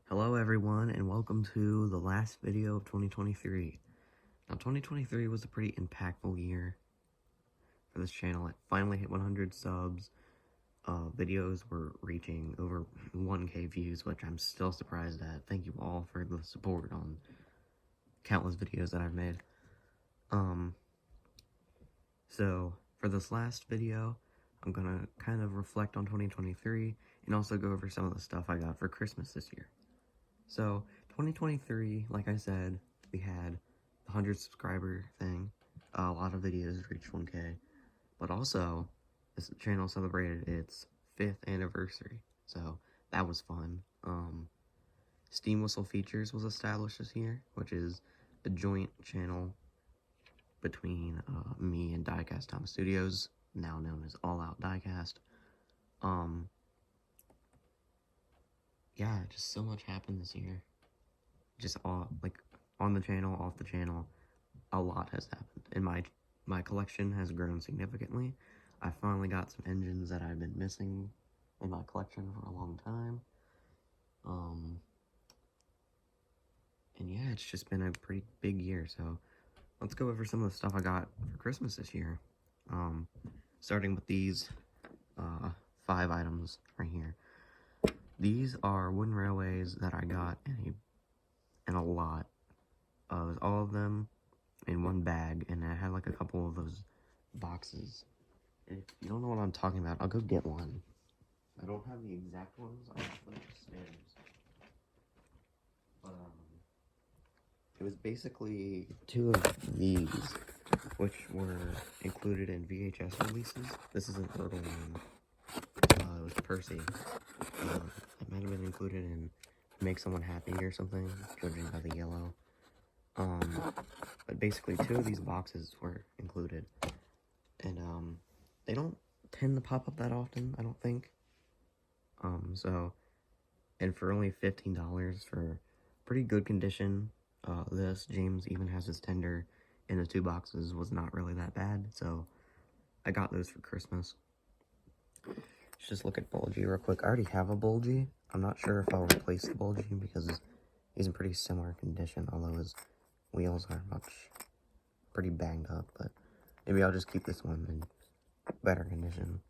Hello everyone, and welcome to the last video of 2023. Now 2023 was a pretty impactful year for this channel. It finally hit 100 subs. Videos were reaching over 1K views, which I'm still surprised at. Thank you all for the support on countless videos that I've made. So for this last video, I'm gonna kind of reflect on 2023 and also go over some of the stuff I got for Christmas this year. So, 2023, like I said, we had the 100 subscriber thing. A lot of videos reached 1K. But also, this channel celebrated its 5th anniversary. So, that was fun. Steam Whistle Features was established this year, which is a joint channel between me and Diecast Time Studios, now known as All Out Diecast. Yeah, just so much happened this year. Just all, like, on the channel, off the channel, a lot has happened. And my collection has grown significantly. I finally got some engines that I've been missing in my collection for a long time. And yeah, it's just been a pretty big year, so let's go over some of the stuff I got for Christmas this year. Starting with these 5 items right here. These are wooden railways that I got in a lot. It was all of them in one bag, and I had like a couple of those boxes. And if you don't know what I'm talking about, I'll go get one. I don't have the exact ones, I have them upstairs. But, it was basically 2 of these, which were included in VHS releases. This is an early one. It was Percy. It might have been included in Make Someone Happy or something, judging by the yellow. But basically 2 of these boxes were included. And, they don't tend to pop up that often, I don't think. And for only $15 for pretty good condition, this, James even has his tender in the 2 boxes, was not really that bad, so I got those for Christmas. Let's just look at Bulgy real quick. I already have a Bulgy. I'm not sure if I'll replace the Bulgy because he's in pretty similar condition, although his wheels are pretty banged up, but maybe I'll just keep this one in better condition.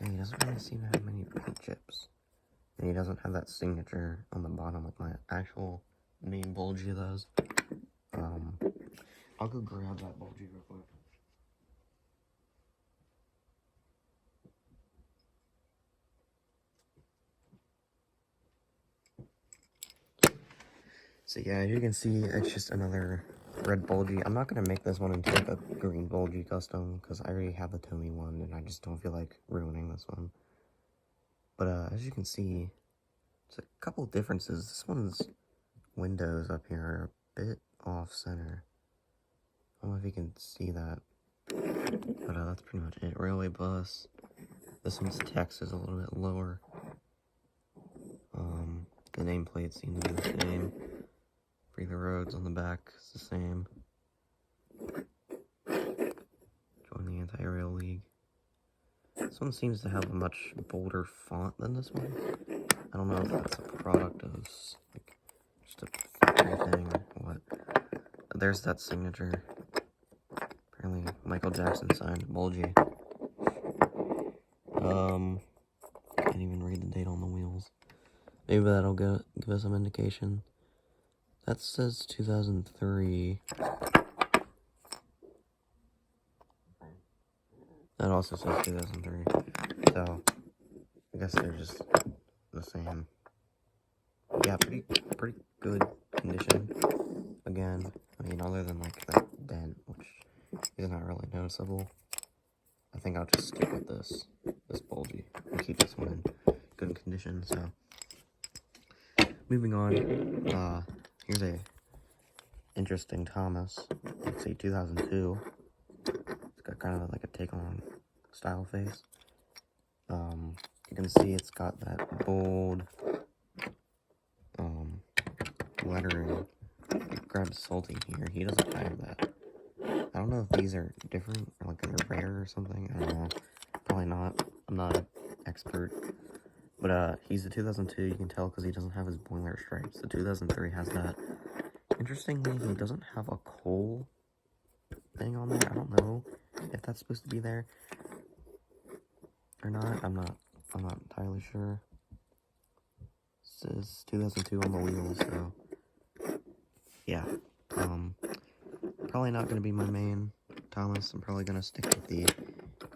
Okay, he doesn't really seem to have many paint chips. And he doesn't have that signature on the bottom like my actual main Bulgy does. I'll go grab that Bulgy real quick. So yeah, as you can see, it's just another red Bulgy. I'm not going to make this one into like a green Bulgy custom, because I already have the Tomy one, and I just don't feel like ruining this one. But as you can see, there's a couple differences. This one's windows up here are a bit off-center. I don't know if you can see that, but that's pretty much it. Railway bus. This one's text is a little bit lower. The nameplate seems to be the same. Free the Roads on the back is the same. Join the Anti-Rail League. This one seems to have a much bolder font than this one. I don't know if that's a product of like just a factory thing or what. But there's that signature. Apparently Michael Jackson signed Bulgy. Can't even read the date on the wheels. Maybe that'll give us some indication. That says 2003. That also says 2003. So, I guess they're just the same. Yeah, pretty good condition. Again, I mean, other than like that dent, which is not really noticeable. I think I'll just stick with this Bulgy and keep this one in good condition. So, moving on. Here's a interesting Thomas. Let's see, 2002. It's got kind of like a take on style face. You can see it's got that bold lettering. Grab Salty here. He doesn't have that. I don't know if these are different or like they're rare or something. I don't know. Probably not. I'm not an expert. But he's a 2002, you can tell because he doesn't have his boiler stripes. The 2003 has that. Interestingly, he doesn't have a coal thing on there. I don't know if that's supposed to be there or not. I'm not entirely sure. It says 2002 on the wheels, so yeah. Probably not gonna be my main Thomas. I'm probably gonna stick with the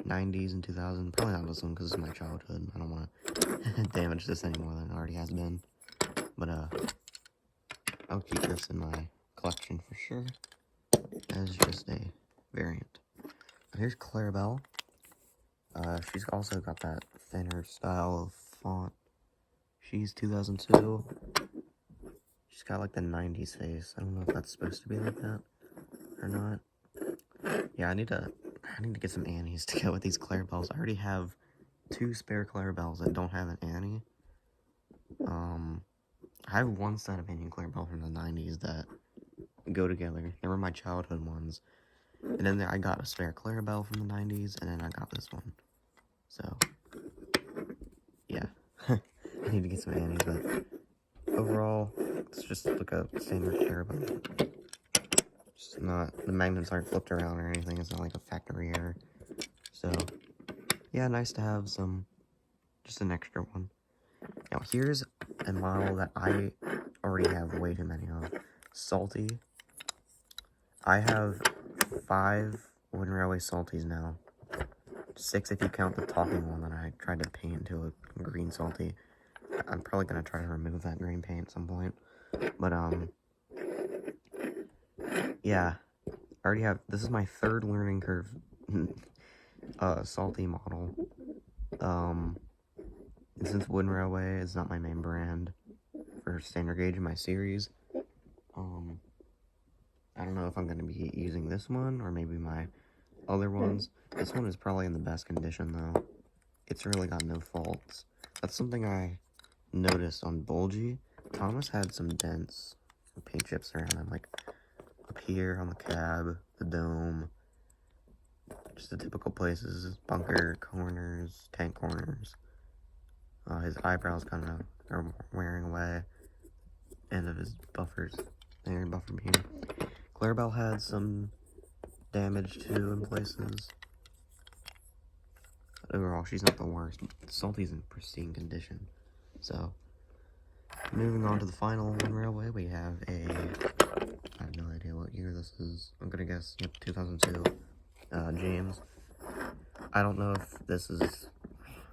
90s and 2000s. Probably not this one because it's my childhood. I don't want to damage this any more than it already has been. But I'll keep this in my collection for sure as just a variant. And here's Clarabelle. She's also got that thinner style of font. She's 2002. She's got like the 90s face. I don't know if that's supposed to be like that or not. Yeah, I need to get some Annies to go with these Clarabelles. I already have 2 spare Clarabelles that don't have an Annie. I have 1 set of Annie and Clarabelle from the 90s that go together. They were my childhood ones. And then I got a spare Clarabelle from the 90s, and then I got this one. So, yeah. I need to get some Annies, but overall, it's just like a standard Clarabelle. It's not, the magnets aren't flipped around or anything. It's not like a factory error. So, yeah, nice to have just an extra one. Now, here's a model that I already have way too many of. Salty. I have 5 Wooden Railway Salties now. 6 if you count the talking one that I tried to paint into a green Salty. I'm probably going to try to remove that green paint at some point. But, yeah. I already have, this is my 3rd learning curve Salty model. And since Wooden Railway is not my main brand for standard gauge in my series, I don't know if I'm going to be using this one or maybe my other ones. This one is probably in the best condition though. It's really got no faults. That's something I noticed on Bulgy. Thomas had some dents, paint chips around him, like up here on the cab, the dome, just the typical places, bunker corners, tank corners. His eyebrows kind of are wearing away. End of his buffers, there, buffer beam. Clarabelle had some damage too in places. But overall, she's not the worst. Salty's in pristine condition. So, moving on to the final Wooden Railway, we have I have no idea what year this is. I'm gonna guess, yep, 2002. James. I don't know if this is,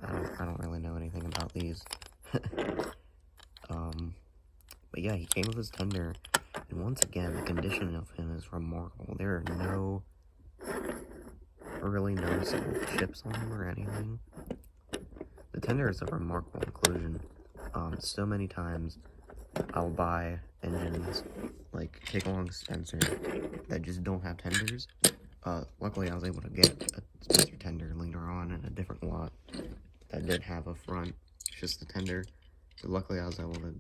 I don't really know anything about these. But yeah, he came with his tender, and once again, the condition of him is remarkable. There are no really noticeable chips on him or anything. The tender is a remarkable inclusion. So many times, I'll buy engines, like, take along Spencer, that just don't have tenders. Luckily I was able to get a Spencer tender later on in a different lot that did have a front, just the tender. So luckily I was able to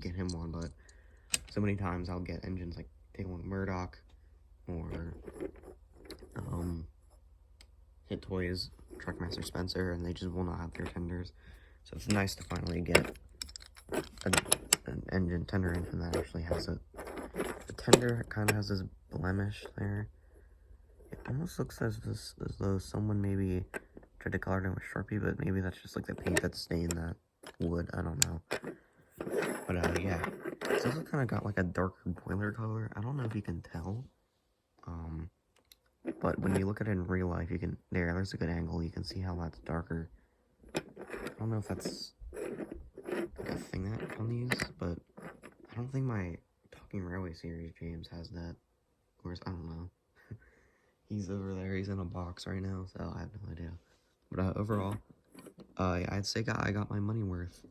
get him one, but so many times I'll get engines like take along Murdoch or Hit Toys, Truckmaster Spencer, and they just will not have their tenders. So it's nice to finally get an tender engine that actually has it. The tender kind of has this blemish there. It almost looks as though someone maybe tried to color it in with Sharpie, but maybe that's just like the paint that's stained that wood. I don't know. But yeah, it's also kind of got like a darker boiler color. I don't know if you can tell. But when you look at it in real life, you can, there's a good angle. You can see how that's darker. I don't know if that's like a thing that on these, but I don't think my Talking Railway series James has that. Of course, I don't know. He's over there. He's in a box right now, so I have no idea. But overall, I'd say I got my money worth.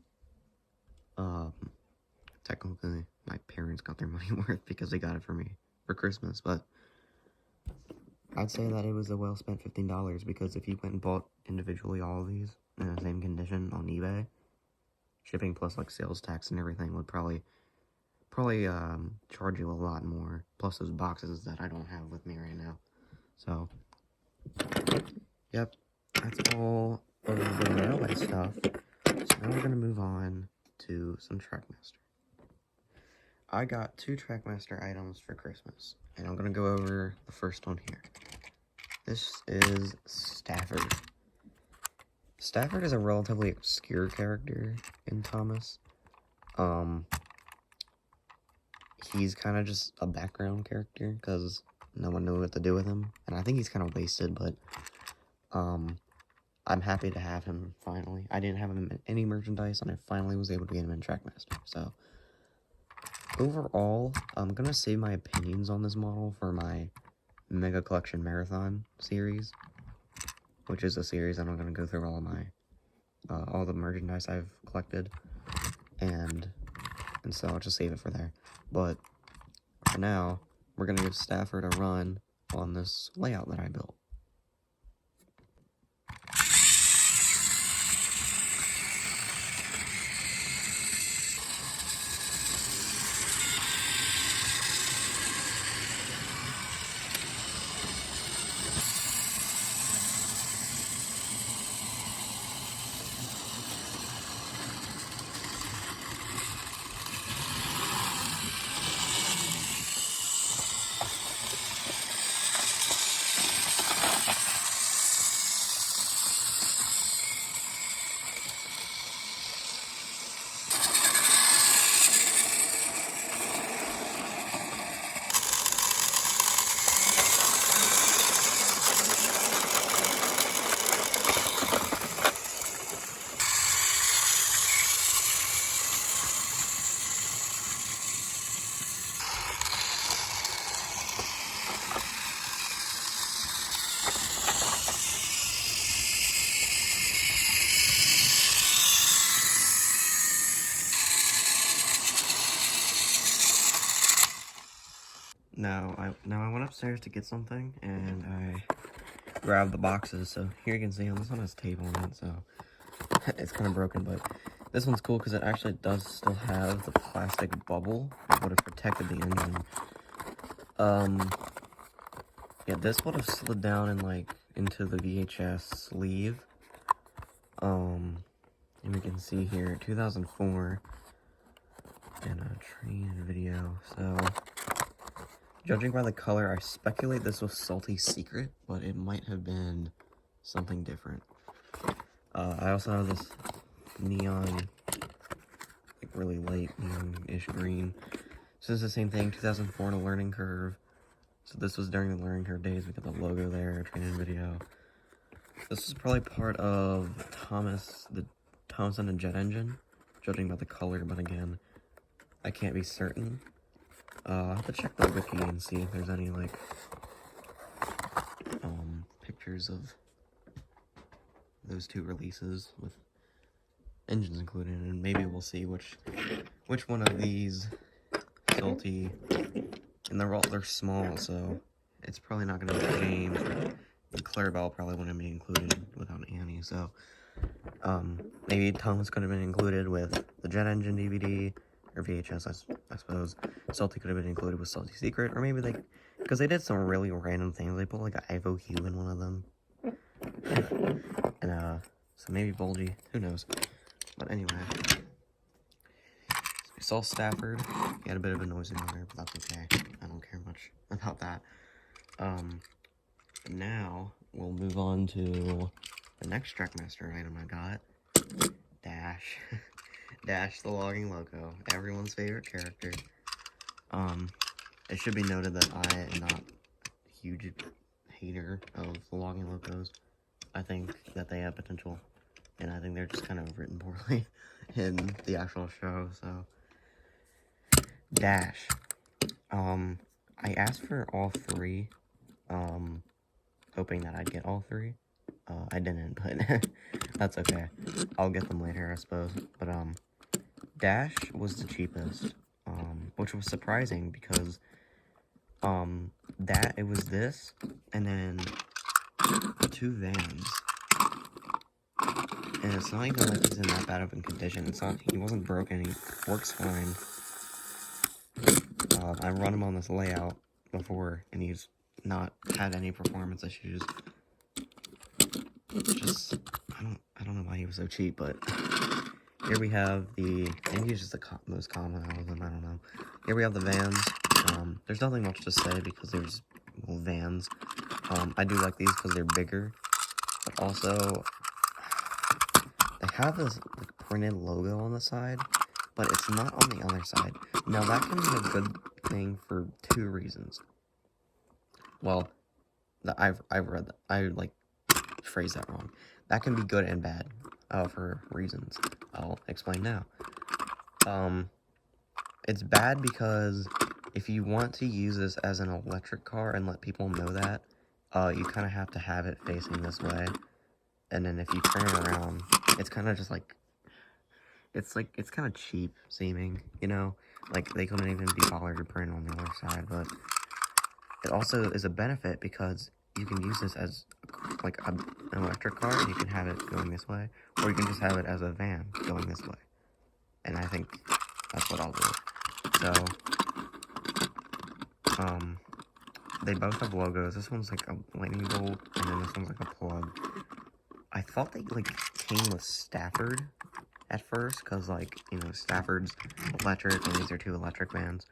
Technically, my parents got their money worth because they got it for me for Christmas, but I'd say that it was a well-spent $15 because if you went and bought individually all of these in the same condition on eBay, shipping plus like sales tax and everything would probably charge you a lot more, plus those boxes that I don't have with me right now. So, yep, that's all of the railway stuff. So now we're gonna move on to some Trackmaster. I got 2 Trackmaster items for Christmas, and I'm gonna go over the first one here. This is Stafford. Stafford is a relatively obscure character in Thomas. He's kind of just a background character, because no one knew what to do with him, and I think he's kind of wasted, but, I'm happy to have him, finally. I didn't have him in any merchandise, and I finally was able to get him in Trackmaster, so. Overall, I'm gonna save my opinions on this model for my Mega Collection Marathon series, which is a series that I'm gonna go through all of my, all the merchandise I've collected, and so I'll just save it for there. But, for now, we're gonna give Stafford a run on this layout that I built. Now I went upstairs to get something, and I grabbed the boxes, so here you can see this one has tape on it, so it's kind of broken, but this one's cool because it actually does still have the plastic bubble that would have protected the engine. Yeah, this would have slid down and, like, into the VHS sleeve. And we can see here, 2004, and a training video, so. Judging by the color, I speculate this was Salty Secret, but it might have been something different. I also have this neon, like really light neon-ish green. So this is the same thing, 2004 in a learning curve. So this was during the learning curve days. We got the logo there, training video. This is probably part of the Thompson and Jet engine, judging by the color, but again, I can't be certain. I'll have to check the wiki and see if there's any, like, pictures of those 2 releases with engines included, and maybe we'll see which one of these Salty, and they're small, so it's probably not going to be changed. The Clarabelle probably wouldn't be included without Annie, so, maybe Thomas could have been included with the Jet engine DVD, or VHS, I suppose. Salty could have been included with Salty Secret, or maybe because they did some really random things. They put, like, an Ivo Hue in one of them. And, so maybe Bulgy, who knows. But anyway, so we saw Stafford. He had a bit of a noisy motor, but that's okay. I don't care much about that. Now, we'll move on to the next Trackmaster item I got. Dash. Dash, the logging loco, everyone's favorite character. It should be noted that I am not a huge hater of the logging locos. I think that they have potential, and I think they're just kind of written poorly in the actual show, so. Dash. I asked for all 3, hoping that I'd get all 3. I didn't, but that's okay. I'll get them later, I suppose, but, Dash was the cheapest, which was surprising because, it was this, and then 2 vans, and it's not even like he's in that bad of a condition. He wasn't broken, he works fine. I run him on this layout before, and he's not had any performance issues. It's just, I don't know why he was so cheap, but Here we have and he's just the most common out of them, I don't know. Here we have the Vans. There's nothing much to say because there's, well, Vans. I do like these because they're bigger, but also, they have this like, printed logo on the side, but it's not on the other side. Now, that can be a good thing for two reasons. Well, I've read that. I, like, phrased that wrong. That can be good and bad, for reasons. I'll explain now. It's bad because if you want to use this as an electric car and let people know that, you kind of have to have it facing this way. And then if you turn it around, it's kind of just like, it's kind of cheap seeming, you know? Like, they couldn't even be bothered to print on the other side, but it also is a benefit because you can use this as, like, an electric car, and you can have it going this way, or you can just have it as a van going this way. And I think that's what I'll do. So, they both have logos. This one's like a lightning bolt, and then this one's like a plug. I thought they, like, came with Stafford at first, because, like, you know, Stafford's electric, and these are two electric vans.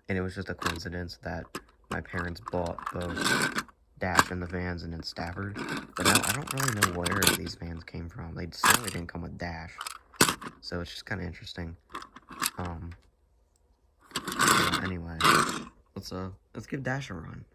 And it was just a coincidence that my parents bought both Dash and the Vans and then Stafford. But now I don't really know where these vans came from. They certainly didn't come with Dash. So it's just kind of interesting. Anyway, let's give Dash a run.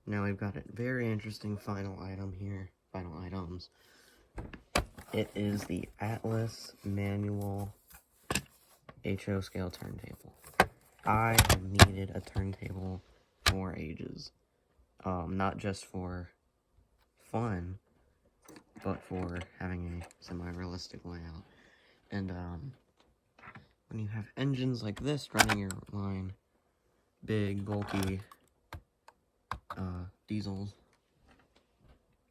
Now we've got a very interesting final item here. Final items. It is the Atlas manual HO scale turntable. I have needed a turntable for ages. Not just for fun, but for having a semi-realistic layout. And, when you have engines like this running your line, big, bulky, diesels,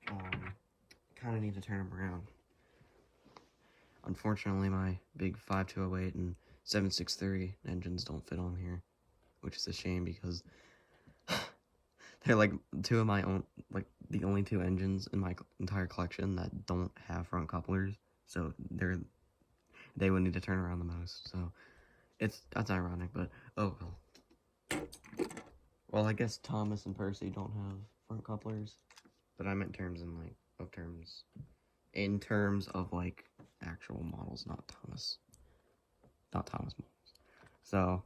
kind of need to turn them around. Unfortunately, my big 5208 and 763 engines don't fit on here, which is a shame because they're like two of my own, like the only two engines in my entire collection that don't have front couplers, so they would need to turn around the most. So that's ironic, but oh well. Well, I guess Thomas and Percy don't have front couplers, but I meant in terms of like actual models, not Thomas models. So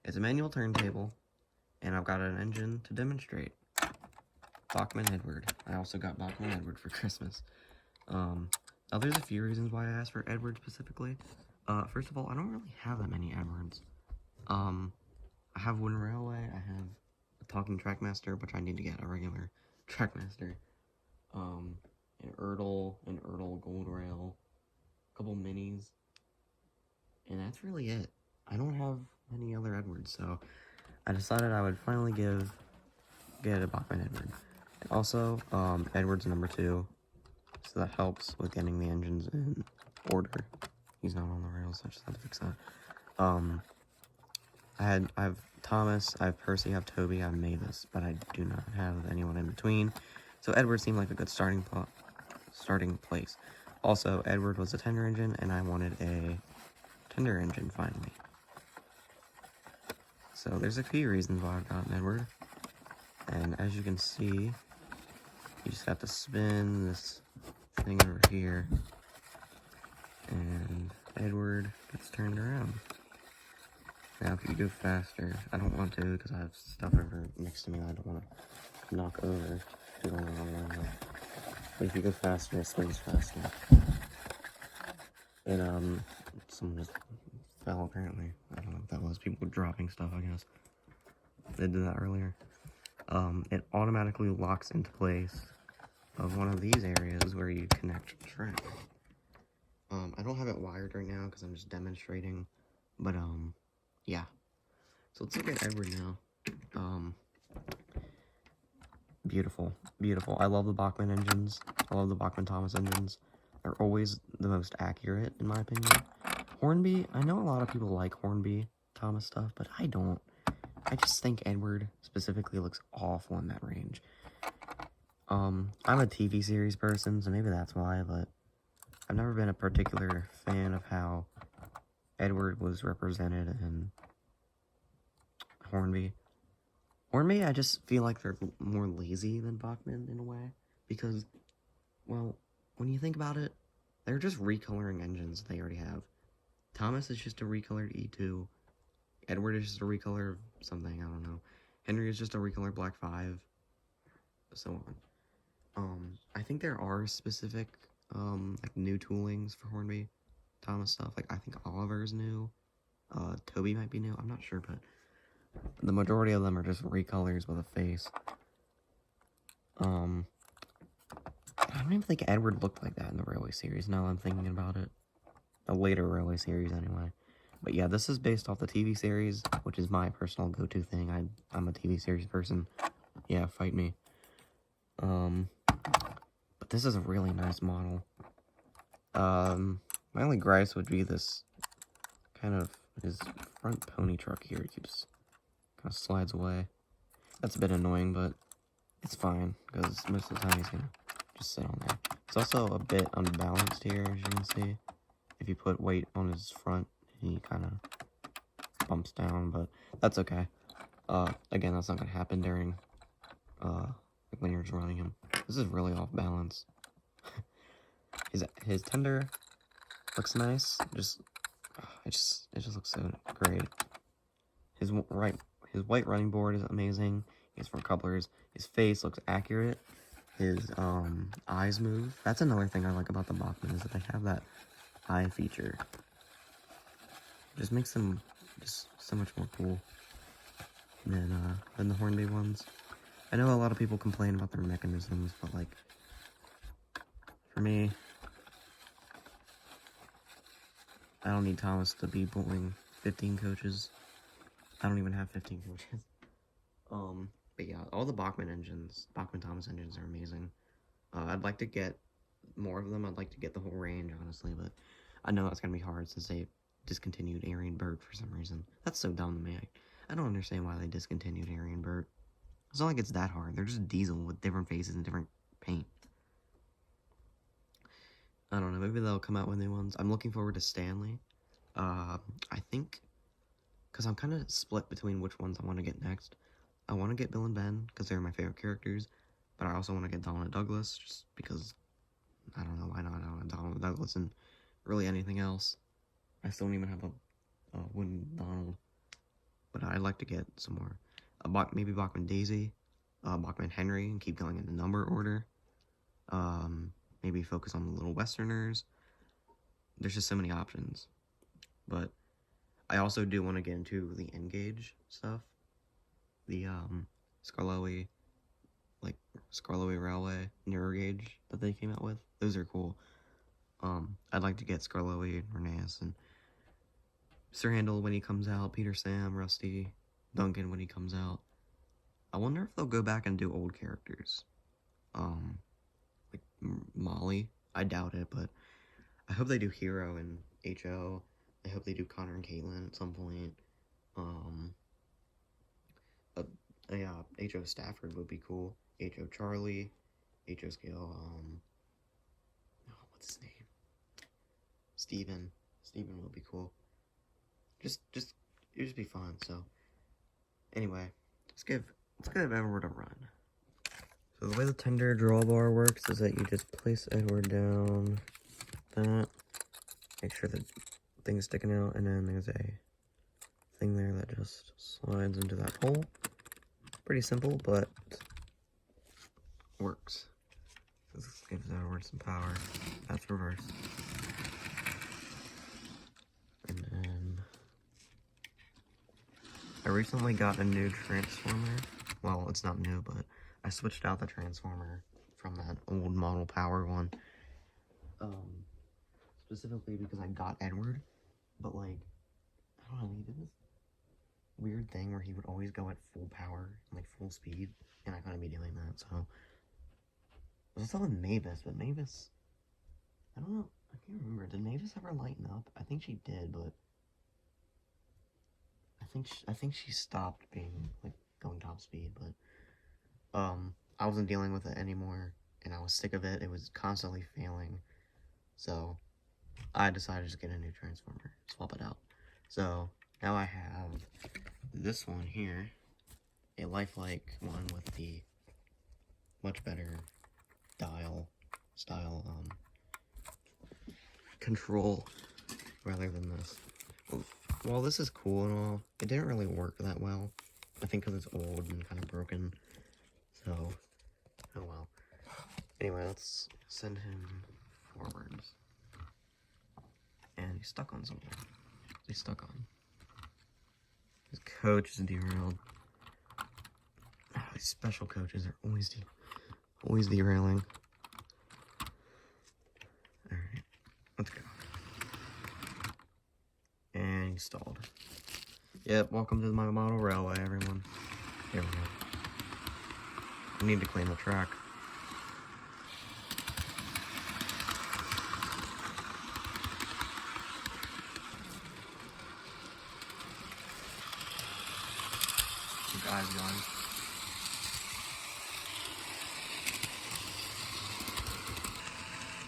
it's a manual turntable, and I've got an engine to demonstrate. Bachmann Edward. I also got Bachmann Edward for Christmas. Now there's a few reasons why I asked for Edward specifically. First of all, I don't really have that many Edwards. I have Wooden Railway, I have a Talking Trackmaster, which I need to get a regular Trackmaster. An Ertl Gold Rail, a couple minis, and that's really it. I don't have any other Edwards, so I decided I would finally get a Bachmann Edward. And also, Edward's number 2, so that helps with getting the engines in order. He's not on the rails, so I just had to fix that. I have Thomas, I have Percy, I have Toby, I have Mavis, but I do not have anyone in between. So Edward seemed like a good starting place. Also, Edward was a tender engine, and I wanted a tender engine finally. So there's a few reasons why I've gotten Edward. And as you can see, you just have to spin this thing over here, and Edward gets turned around. Now, if you go faster, I don't want to because I have stuff over next to me I don't want to knock over. But if you go faster, it spins faster. And, someone just fell apparently. I don't know what that was. People dropping stuff, I guess. They did that earlier. It automatically locks into place of one of these areas where you connect track. I don't have it wired right now because I'm just demonstrating, but, yeah. So let's look at Edward now. Beautiful, beautiful. I love the Bachmann engines. I love the Bachmann-Thomas engines. They're always the most accurate, in my opinion. Hornby, I know a lot of people like Hornby Thomas stuff, but I don't. I just think Edward specifically looks awful in that range. I'm a TV series person, so maybe that's why, but I've never been a particular fan of how Edward was represented in Hornby. Hornby, I just feel like they're more lazy than Bachmann in a way, because, well, when you think about it, they're just recoloring engines they already have. Thomas is just a recolored E2. Edward is just a recolor of something, I don't know. Henry is just a recolor Black 5. So on. I think there are specific, like, new toolings for Hornby Thomas stuff. Like, I think Oliver's new. Toby might be new. I'm not sure, but the majority of them are just recolors with a face. I don't even think Edward looked like that in the Railway series, now that I'm thinking about it. The later Railway series, anyway. But yeah, this is based off the TV series, which is my personal go-to thing. I'm a TV series person. Yeah, fight me. But this is a really nice model. My only gripes would be this kind of, his front pony truck here keeps, kind of slides away. That's a bit annoying, but it's fine, because most of the time he's gonna just sit on there. It's also a bit unbalanced here, as you can see. If you put weight on his front, he kind of bumps down, but that's okay. Again, that's not gonna happen during, when you're just running him. This is really off balance. His tender looks nice. It just looks so great. His white running board is amazing. He has front couplers. His face looks accurate. His eyes move. That's another thing I like about the Bachmann, is that they have that eye feature. It just makes them just so much more cool than the Hornby ones. I know a lot of people complain about their mechanisms, but like, for me, I don't need Thomas to be pulling 15 coaches. I don't even have 15 coaches. But yeah, all the Bachmann Thomas engines are amazing. I'd like to get more of them. I'd like to get the whole range, honestly, but I know that's gonna be hard since they discontinued Arienberg for some reason. That's so dumb to me. I don't understand why they discontinued Arienberg. It's not like it's that hard. They're just diesel with different faces and different paint. I don't know. Maybe they'll come out with new ones. I'm looking forward to Stanley. I think, because I'm kind of split between which ones I want to get next. I want to get Bill and Ben, because they're my favorite characters, but I also want to get Donald Douglas, just because, I don't know, why not? I don't want Donald Douglas and really anything else. I still don't even have a wooden Donald, but I'd like to get some more. Maybe Bachmann Daisy, Bachmann Henry, and keep going in the number order. Maybe focus on the Little Westerners. There's just so many options. But I also do want to get into the N-Gauge stuff. The Skarloey Railway Mirror Gauge that they came out with. Those are cool. I'd like to get Skarloey, Reneus, and Sir Handel when he comes out, Peter Sam, Rusty, Duncan when he comes out. I wonder if they'll go back and do old characters. Like Molly. I doubt it, but I hope they do Hero and HO. I hope they do Connor and Caitlin at some point. A, H.O. Stafford would be cool. H.O. Charlie, H.O. Scale, what's his name? Steven. Steven would be cool. It'd just be fun, so. Anyway, let's give Edward a run. So the way the tender drawbar works is that you just place Edward down, that, make sure the thing's sticking out, and then there's a thing there that just slides into that hole. Pretty simple, but works. This gives Edward some power. That's reverse. And then I recently got a new transformer. Well, it's not new, but I switched out the transformer from that old model power one. Specifically because I got Edward, but like, I don't know, he did this weird thing where he would always go at full power, like full speed, and I couldn't be doing that, so. I was also with Mavis, but Mavis, I don't know, I can't remember, did Mavis ever lighten up? I think she did, but I think she stopped being, like, going top speed, but, I wasn't dealing with it anymore, and I was sick of it. It was constantly failing, so I decided to get a new transformer, swap it out. So now I have this one here, a lifelike one with the much better style control rather than this. While this is cool and all, it didn't really work that well. I think because it's old and kind of broken. So, oh well. Anyway, let's send him forwards. And he's stuck on something. He's stuck on. His coach is derailed. Oh, these special coaches are always derailing. Alright, let's go. And he stalled. Yep, welcome to my model railway, everyone. There we go. I need to clean the track. Keep your eyes going.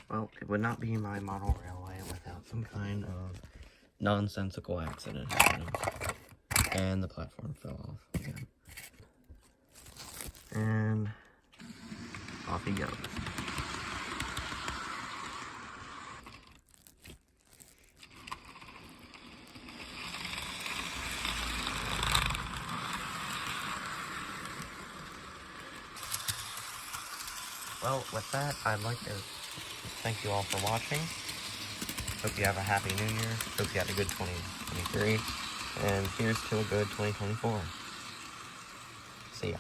Well, it would not be my model railway without some kind of nonsensical accident happening. And the platform fell off again. And off he goes. Well, with that, I'd like to thank you all for watching. Hope you have a happy new year. Hope you had a good 2023. And here's to a good 2024. See ya.